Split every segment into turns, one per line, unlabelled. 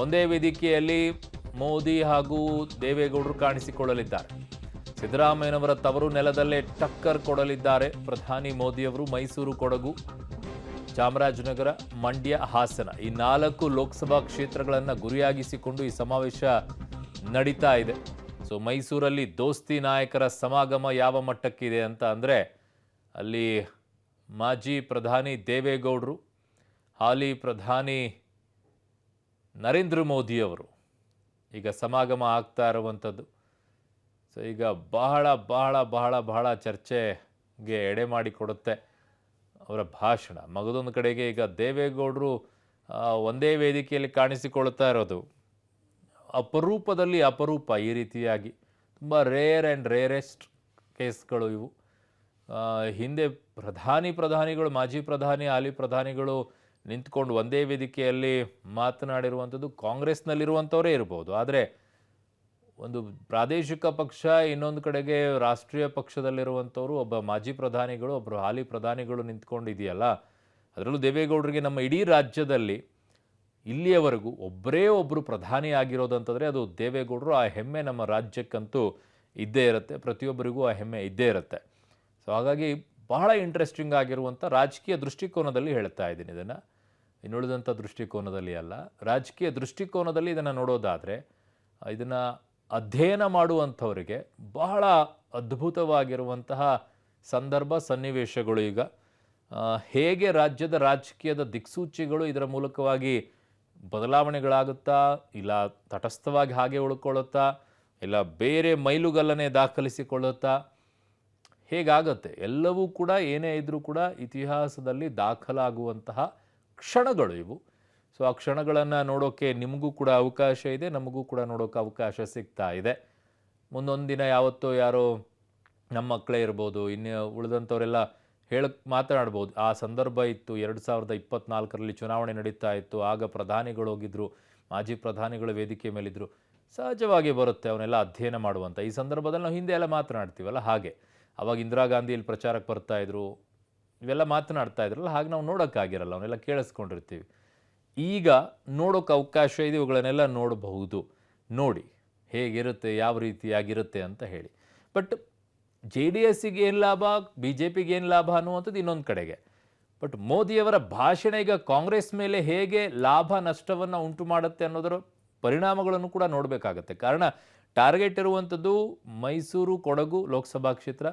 ಒಂದೇ ವೇದಿಕೆಯಲ್ಲಿ ಮೋದಿ ಹಾಗೂ ದೇವೇಗೌಡರು ಕಾಣಿಸಿಕೊಳ್ಳಲಿದ್ದಾರೆ. ಸಿದ್ದರಾಮಯ್ಯನವರ ತವರು ನೆಲದಲ್ಲೇ ಟಕ್ಕರ್ ಕೊಡಲಿದ್ದಾರೆ ಪ್ರಧಾನಿ ಮೋದಿಯವರು. ಮೈಸೂರು, ಕೊಡಗು, ಚಾಮರಾಜನಗರ, ಮಂಡ್ಯ, ಹಾಸನ ಈ 4 ಲೋಕಸಭಾ ಕ್ಷೇತ್ರಗಳನ್ನು ಗುರಿಯಾಗಿಸಿಕೊಂಡು ಈ ಸಮಾವೇಶ ನಡೀತಾ ಇದೆ. ಸೊ ಮೈಸೂರಲ್ಲಿ ದೋಸ್ತಿ ನಾಯಕರ ಸಮಾಗಮ ಯಾವ ಮಟ್ಟಕ್ಕಿದೆ ಅಂತ ಅಂದರೆ, ಅಲ್ಲಿ ಮಾಜಿ ಪ್ರಧಾನಿ ದೇವೇಗೌಡರು, ಹಾಲಿ ಪ್ರಧಾನಿ ನರೇಂದ್ರ ಮೋದಿಯವರು ಈಗ ಸಮಾಗಮ ಆಗ್ತಾ ಇರುವಂಥದ್ದು. ಸೊ ಈಗ ಬಹಳ ಬಹಳ ಬಹಳ ಬಹಳ ಚರ್ಚೆಗೆ ಎಡೆ ಮಾಡಿಕೊಡುತ್ತೆ ಅವರ ಭಾಷಣ. ಮಗದೊಂದು ಕಡೆಗೆ ಈಗ ದೇವೇಗೌಡರು ಒಂದೇ ವೇದಿಕೆಯಲ್ಲಿ ಕಾಣಿಸಿಕೊಳ್ತಾ ಇರೋದು ಅಪರೂಪದಲ್ಲಿ ಅಪರೂಪ. ಈ ರೀತಿಯಾಗಿ ತುಂಬ ರೇರ್ ಆ್ಯಂಡ್ ರೇರೆಸ್ಟ್ ಕೇಸ್ಗಳು ಇವು. ಹಿಂದೆ ಪ್ರಧಾನಿಗಳು, ಮಾಜಿ ಪ್ರಧಾನಿ, ಹಾಲಿ ಪ್ರಧಾನಿಗಳು ನಿಂತ್ಕೊಂಡು ಒಂದೇ ವೇದಿಕೆಯಲ್ಲಿ ಮಾತನಾಡಿರುವಂಥದ್ದು ಕಾಂಗ್ರೆಸ್ನಲ್ಲಿರುವಂಥವರೇ ಇರ್ಬೋದು. ಆದರೆ ಒಂದು ಪ್ರಾದೇಶಿಕ ಪಕ್ಷ, ಇನ್ನೊಂದು ಕಡೆಗೆ ರಾಷ್ಟ್ರೀಯ ಪಕ್ಷದಲ್ಲಿರುವಂಥವರು, ಒಬ್ಬ ಮಾಜಿ ಪ್ರಧಾನಿಗಳು, ಒಬ್ಬರು ಹಾಲಿ ಪ್ರಧಾನಿಗಳು ನಿಂತ್ಕೊಂಡಿದೆಯಲ್ಲ, ಅದರಲ್ಲೂ ದೇವೇಗೌಡರಿಗೆ ನಮ್ಮ ಇಡೀ ರಾಜ್ಯದಲ್ಲಿ ಇಲ್ಲಿಯವರೆಗೂ ಒಬ್ಬರೇ ಒಬ್ಬರು ಪ್ರಧಾನಿ ಆಗಿರೋದಂತಂದರೆ ಅದು ದೇವೇಗೌಡರು. ಆ ಹೆಮ್ಮೆ ನಮ್ಮ ರಾಜ್ಯಕ್ಕಂತೂ ಇದ್ದೇ ಇರುತ್ತೆ, ಪ್ರತಿಯೊಬ್ಬರಿಗೂ ಆ ಹೆಮ್ಮೆ ಇದ್ದೇ ಇರುತ್ತೆ. ಸೊ ಹಾಗಾಗಿ ಬಹಳ ಇಂಟ್ರೆಸ್ಟಿಂಗ್ ಆಗಿರುವಂಥ ರಾಜಕೀಯ ದೃಷ್ಟಿಕೋನದಲ್ಲಿ ಹೇಳ್ತಾ ಇದ್ದೀನಿ ಇದನ್ನು, ಇನ್ನುಳಿದಂಥ ದೃಷ್ಟಿಕೋನದಲ್ಲಿ ಅಲ್ಲ. ರಾಜಕೀಯ ದೃಷ್ಟಿಕೋನದಲ್ಲಿ ಇದನ್ನು ನೋಡೋದಾದರೆ, ಇದನ್ನು ಅಧ್ಯಯನ ಮಾಡುವಂಥವರಿಗೆ ಬಹಳ ಅದ್ಭುತವಾಗಿರುವಂತಹ ಸಂದರ್ಭ, ಸನ್ನಿವೇಶಗಳು. ಈಗ ಹೇಗೆ ರಾಜ್ಯದ ರಾಜಕೀಯದ ದಿಕ್ಸೂಚಿಗಳು ಇದರ ಮೂಲಕವಾಗಿ ಬದಲಾವಣೆಗಳಾಗುತ್ತಾ, ಇಲ್ಲ ತಟಸ್ಥವಾಗಿ ಹಾಗೆ ಉಳ್ಕೊಳ್ಳುತ್ತಾ, ಇಲ್ಲ ಬೇರೆ ಮೈಲುಗಲ್ಲನೆ ದಾಖಲಿಸಿಕೊಳ್ಳುತ್ತಾ, ಹೇಗಾಗತ್ತೆ ಎಲ್ಲವೂ ಕೂಡ ಏನೇ ಇದ್ರೂ ಕೂಡ ಇತಿಹಾಸದಲ್ಲಿ ದಾಖಲಾಗುವಂತಹ ಕ್ಷಣಗಳು ಇವು. ಸೊ ಆ ಕ್ಷಣಗಳನ್ನು ನೋಡೋಕ್ಕೆ ನಿಮಗೂ ಕೂಡ ಅವಕಾಶ ಇದೆ, ನಮಗೂ ಕೂಡ ನೋಡೋಕ್ಕೆ ಅವಕಾಶ ಸಿಗ್ತಾ ಇದೆ. ಮುಂದೊಂದು ದಿನ ಯಾವತ್ತೋ ಯಾರೋ ನಮ್ಮ ಮಕ್ಕಳೇ ಇರ್ಬೋದು, ಇನ್ನು ಉಳಿದಂಥವರೆಲ್ಲ ಮಾತನಾಡ್ಬೋದು, ಆ ಸಂದರ್ಭ ಇತ್ತು 2024ರಲ್ಲಿ ಚುನಾವಣೆ ನಡೀತಾ ಇತ್ತು, ಆಗ ಪ್ರಧಾನಿಗಳು ಹೋಗಿದ್ರು, ಮಾಜಿ ಪ್ರಧಾನಿಗಳು ವೇದಿಕೆ ಮೇಲಿದ್ದರು. ಸಹಜವಾಗಿ ಬರುತ್ತೆ ಅವನ್ನೆಲ್ಲ ಅಧ್ಯಯನ ಮಾಡುವಂಥ. ಈ ಸಂದರ್ಭದಲ್ಲಿ ನಾವು ಹಿಂದೆ ಎಲ್ಲ ಮಾತನಾಡ್ತೀವಲ್ಲ, ಹಾಗೆ ಅವಾಗ ಇಂದಿರಾ ಗಾಂಧಿ ಇಲ್ಲಿ ಪ್ರಚಾರಕ್ಕೆ ಬರ್ತಾಯಿದ್ರು, ಇವೆಲ್ಲ ಮಾತನಾಡ್ತಾ ಇದ್ರಲ್ಲ, ಹಾಗೆ ನಾವು ನೋಡೋಕ್ಕಾಗಿರಲ್ಲ, ಅವನ್ನೆಲ್ಲ ಕೇಳಿಸ್ಕೊಂಡಿರ್ತೀವಿ. ಈಗ ನೋಡೋಕೆ ಅವಕಾಶ ಇದೆ, ಇವುಗಳನ್ನೆಲ್ಲ ನೋಡಬಹುದು. ನೋಡಿ ಹೇಗಿರುತ್ತೆ, ಯಾವ ರೀತಿಯಾಗಿರುತ್ತೆ ಅಂತ ಹೇಳಿ. ಬಟ್ JDSಗೆ ಏನು ಲಾಭ, BJPಗೆ ಏನು ಲಾಭ ಅನ್ನುವಂಥದ್ದು ಇನ್ನೊಂದು ಕಡೆಗೆ. ಬಟ್ ಮೋದಿಯವರ ಭಾಷಣ ಈಗ ಕಾಂಗ್ರೆಸ್ ಮೇಲೆ ಹೇಗೆ ಲಾಭ ನಷ್ಟವನ್ನು ಉಂಟು ಮಾಡುತ್ತೆ ಅನ್ನೋದರ ಪರಿಣಾಮಗಳನ್ನು ಕೂಡ ನೋಡಬೇಕಾಗತ್ತೆ. ಕಾರಣ ಟಾರ್ಗೆಟ್ ಇರುವಂಥದ್ದು ಮೈಸೂರು, ಕೊಡಗು ಲೋಕಸಭಾ ಕ್ಷೇತ್ರ,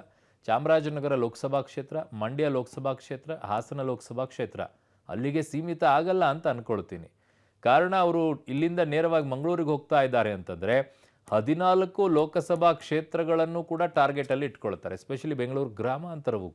ಚಾಮರಾಜನಗರ ಲೋಕಸಭಾ ಕ್ಷೇತ್ರ, ಮಂಡ್ಯ ಲೋಕಸಭಾ ಕ್ಷೇತ್ರ, ಹಾಸನ ಲೋಕಸಭಾ ಕ್ಷೇತ್ರ. ಅಲ್ಲಿಗೆ ಸೀಮಿತ ಆಗಲ್ಲ ಅಂತ ಅಂದ್ಕೊಳ್ತೀನಿ. ಕಾರಣ ಅವರು ಇಲ್ಲಿಂದ ನೇರವಾಗಿ ಮಂಗಳೂರಿಗೆ ಹೋಗ್ತಾ ಇದ್ದಾರೆ ಅಂತಂದರೆ 14 ಲೋಕಸಭಾ ಕ್ಷೇತ್ರಗಳನ್ನು ಕೂಡ ಟಾರ್ಗೆಟಲ್ಲಿ ಇಟ್ಕೊಳ್ತಾರೆ, ಎಸ್ಪೆಷಲಿ ಬೆಂಗಳೂರು ಗ್ರಾಮಾಂತರವೂ